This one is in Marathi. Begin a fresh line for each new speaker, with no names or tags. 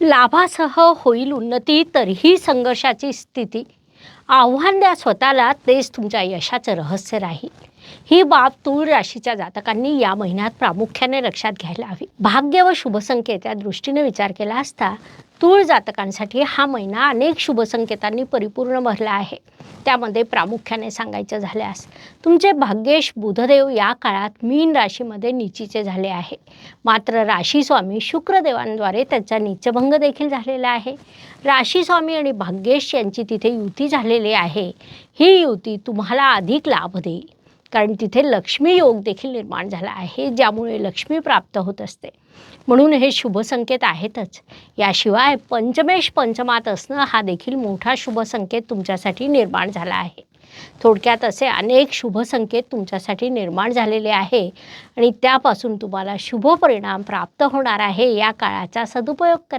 लाभासह होईल उन्नती, तरीही संघर्षाची स्थिती. आव्हान द्या स्वतःला, तेच तुमच्या यशाचं रहस्य राहील. ही बाब तूळ राशीच्या जातकांनी या महिन्यात प्रामुख्याने लक्षात घ्यायला हवी. भाग्य व शुभसंकेत या दृष्टीने विचार केला असता तूळ जातकांसाठी हा महिना अनेक शुभसंकेतांनी परिपूर्ण भरला आहे. त्यामध्ये प्रामुख्याने सांगायचं झाल्यास तुमचे भाग्येश बुधदेव या काळात मीन राशीमध्ये नीचीचे झाले आहे. मात्र राशीस्वामी शुक्रदेवांद्वारे त्यांचा नीचभंग देखील झालेला आहे. राशीस्वामी आणि भाग्येश यांची तिथे युती झालेली आहे. ही युती तुम्हाला अधिक लाभ देईल, कारण तिथे लक्ष्मी योग देखील निर्माण झाला आहे, ज्यामुळे लक्ष्मी प्राप्त होत असते. म्हणून हे शुभ संकेत आहेतच. याशिवाय पंचमेश पंचमात असणं हा देखील मोठा शुभ संकेत तुमच्यासाठी निर्माण झाला आहे. थोडक्यात असे अनेक शुभ संकेत तुमच्यासाठी निर्माण झालेले आहे आणि त्यापासून तुम्हाला शुभ परिणाम प्राप्त होणार आहे. या काळाचा सदुपयोग करा.